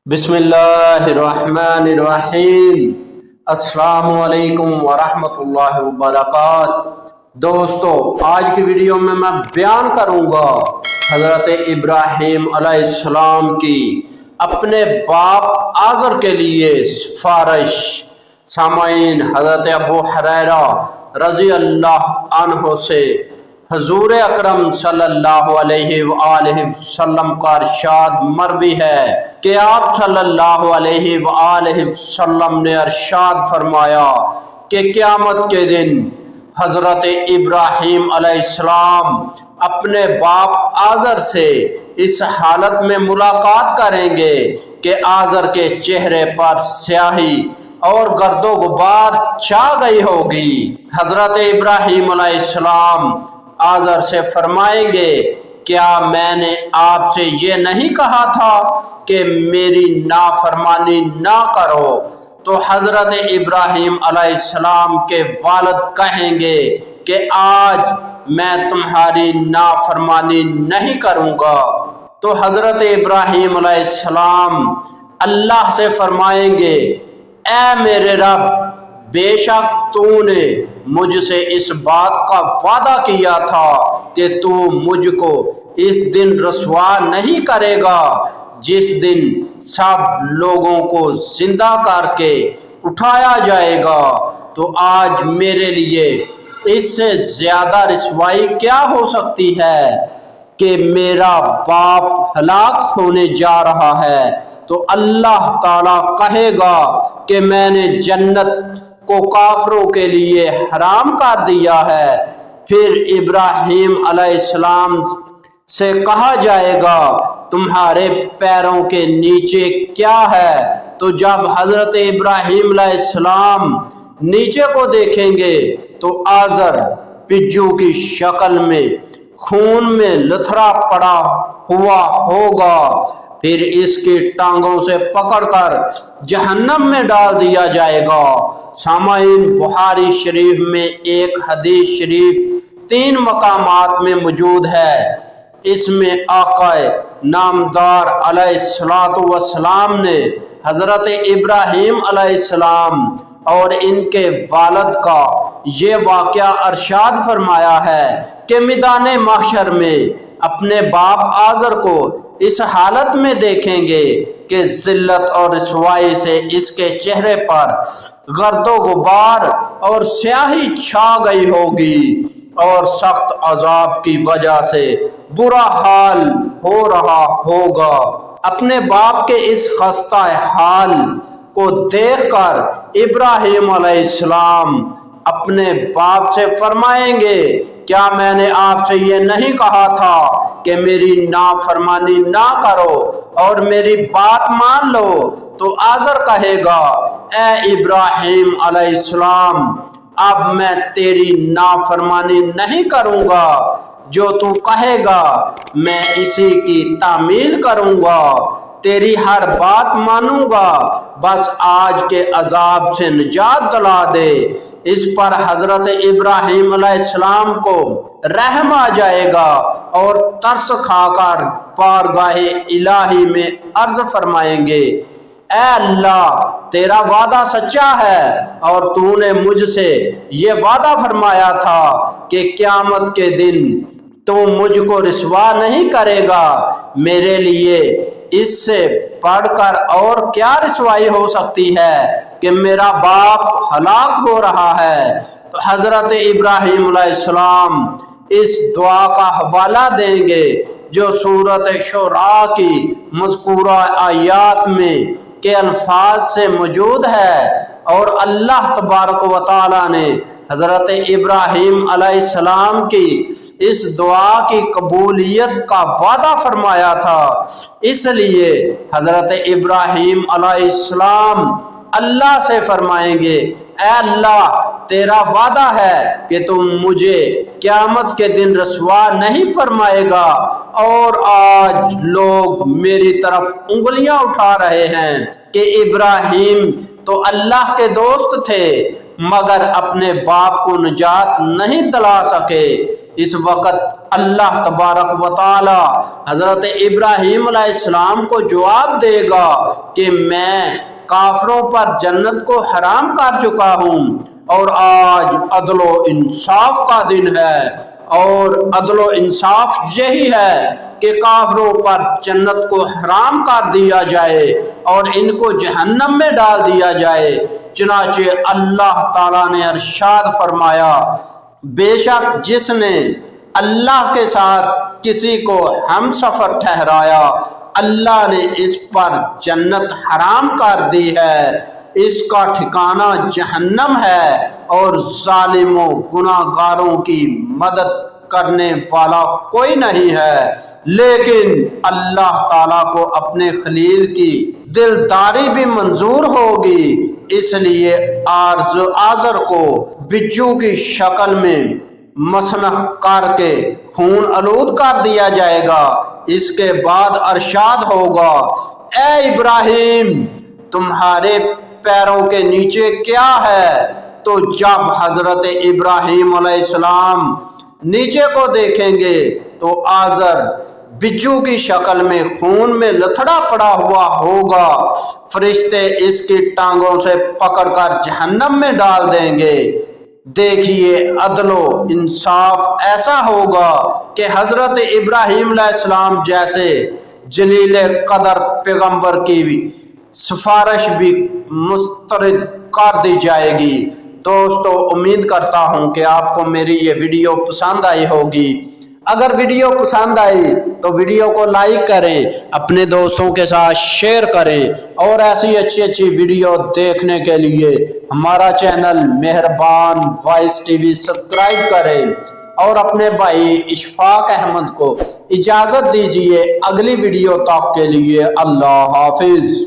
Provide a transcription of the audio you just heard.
بسم اللہ الرحمن الرحیم۔ السلام علیکم ورحمۃ اللہ وبرکاتہ۔ دوستو، آج کی ویڈیو میں بیان کروں گا حضرت ابراہیم علیہ السلام کی اپنے باپ آزر کے لیے سفارش۔ سامعین، حضرت ابو ہریرہ رضی اللہ عنہ سے حضور اکرم صلی اللہ علیہ وآلہ وسلم کا ارشاد مروی ہے کہ آپ صلی اللہ علیہ وآلہ وسلم نے ارشاد فرمایا کہ قیامت کے دن حضرت ابراہیم علیہ السلام اپنے باپ آزر سے اس حالت میں ملاقات کریں گے کہ آزر کے چہرے پر سیاہی اور گرد و غبار چھا گئی ہوگی۔ حضرت ابراہیم علیہ السلام آزر سے فرمائیں گے، کیا میں نے آپ سے یہ نہیں کہا تھا کہ میری نافرمانی نہ کرو؟ تو حضرت ابراہیم علیہ السلام کے والد کہیں گے کہ آج میں تمہاری نافرمانی نہیں کروں گا۔ تو حضرت ابراہیم علیہ السلام اللہ سے فرمائیں گے، اے میرے رب، بے شک تو نے مجھ سے اس بات کا وعدہ کیا تھا کہ تو مجھ کو اس دن رسوا نہیں کرے گا جس دن سب لوگوں کو زندہ کر کے اٹھایا جائے گا۔ تو آج میرے لیے اس سے زیادہ رسوائی کیا ہو سکتی ہے کہ میرا باپ ہلاک ہونے جا رہا ہے؟ تو اللہ تعالیٰ کہے گا کہ میں نے جنت کو کافروں کے لیے حرام کر دیا ہے۔ پھر ابراہیم علیہ السلام سے کہا جائے گا، تمہارے پیروں کے نیچے کیا ہے؟ تو جب حضرت ابراہیم علیہ السلام نیچے کو دیکھیں گے تو آزر پجو کی شکل میں خون میں لتھڑا پڑا ہوا ہوگا، پھر اس کی ٹانگوں سے پکڑ کر جہنم میں ڈال دیا جائے گا۔ سامعین، بخاری شریف میں ایک حدیث شریف 3 مقامات میں موجود ہے۔ اس میں آقا نامدار علیہ السلام نے حضرت ابراہیم علیہ السلام اور ان کے والد کا یہ واقعہ ارشاد فرمایا ہے کہ میدان محشر میں اپنے باپ آزر کو اس حالت میں دیکھیں گے کہ ذلت اور رسوائی سے اس کے چہرے پر گرد و غبار اور سیاہی چھا گئی ہوگی اور سخت عذاب کی وجہ سے برا حال ہو رہا ہوگا۔ اپنے باپ کے اس خستہ حال کو دیکھ کر ابراہیم علیہ السلام اپنے باپ سے فرمائیں گے، کیا میں نے آپ سے یہ نہیں کہا تھا کہ میری نافرمانی نہ کرو اور میری بات مان لو؟ تو آزر کہے گا، اے ابراہیم علیہ السلام، اب میں تیری نافرمانی نہیں کروں گا، جو تو کہے گا میں اسی کی تعمیل کروں گا، تیری ہر بات مانوں گا، بس آج کے عذاب سے نجات دلا دے۔ اس پر حضرت ابراہیم علیہ السلام کو رحم آ جائے گا اور ترس کھا کر بارگاہ الہی میں عرض فرمائیں گے، اے اللہ، تیرا وعدہ سچا ہے اور تو نے مجھ سے یہ وعدہ فرمایا تھا کہ قیامت کے دن تو مجھ کو رسوا نہیں کرے گا۔ میرے لیے اس سے بڑھ کر اور کیا رسوائی ہو سکتی ہے کہ میرا باپ ہلاک ہو رہا ہے؟ تو حضرت ابراہیم علیہ السلام اس دعا کا حوالہ دیں گے جو سورۃ شعراء کی مذکورہ آیات میں کے الفاظ سے موجود ہے، اور اللہ تبارک و تعالی نے حضرت ابراہیم علیہ السلام کی اس دعا کی قبولیت کا وعدہ فرمایا تھا۔ اس لیے حضرت ابراہیم علیہ السلام اللہ سے فرمائیں گے، اے اللہ، تیرا وعدہ ہے کہ تم مجھے قیامت کے دن رسوا نہیں فرمائے گا، اور آج لوگ میری طرف انگلیاں اٹھا رہے ہیں کہ ابراہیم تو اللہ کے دوست تھے مگر اپنے باپ کو نجات نہیں دلا سکے۔ اس وقت اللہ تبارک و تعالی حضرت ابراہیم علیہ السلام کو جواب دے گا کہ میں کافروں پر جنت کو حرام کر چکا ہوں، اور آج عدل و انصاف کا دن ہے، اور عدل و انصاف یہی ہے کہ کافروں پر جنت کو حرام کر دیا جائے اور ان کو جہنم میں ڈال دیا جائے۔ چنانچہ اللہ تعالیٰ نے ارشاد فرمایا، بے شک جس نے اللہ کے ساتھ کسی کو ہم سفر ٹھہرایا، اللہ نے اس پر جنت حرام کر دی ہے، اس کا ٹھکانہ جہنم ہے، اور ظالموں گناہ گاروں کی مدد کرنے والا کوئی نہیں ہے۔ لیکن اللہ تعالیٰ کو اپنے خلیل کی دلداری بھی منظور ہوگی، اس لیے آزر کو بچوں کی شکل میں مسنخ کر کے خون آلود کر دیا جائے گا۔ اس کے بعد ارشاد ہوگا، اے ابراہیم تمہارے پیروں کے نیچے کیا ہے؟ تو جب حضرت ابراہیم علیہ السلام نیچے کو دیکھیں گے تو آزر بچوں کی شکل میں خون میں لتھڑا پڑا ہوا ہوگا، فرشتے اس کی ٹانگوں سے پکڑ کر جہنم میں ڈال دیں گے۔ دیکھیے عدل و انصاف ایسا ہوگا کہ حضرت ابراہیم علیہ السلام جیسے جلیل قدر پیغمبر کی سفارش بھی مسترد کر دی جائے گی۔ دوستو امید کرتا ہوں کہ آپ کو میری یہ ویڈیو پسند آئی ہوگی۔ اگر ویڈیو پسند آئی تو ویڈیو کو لائک کریں، اپنے دوستوں کے ساتھ شیئر کریں، اور ایسی اچھی ویڈیو دیکھنے کے لیے ہمارا چینل مہربان وائس ٹی وی سبسکرائب کریں، اور اپنے بھائی اشفاق احمد کو اجازت دیجیے۔ اگلی ویڈیو تک کے لیے اللہ حافظ۔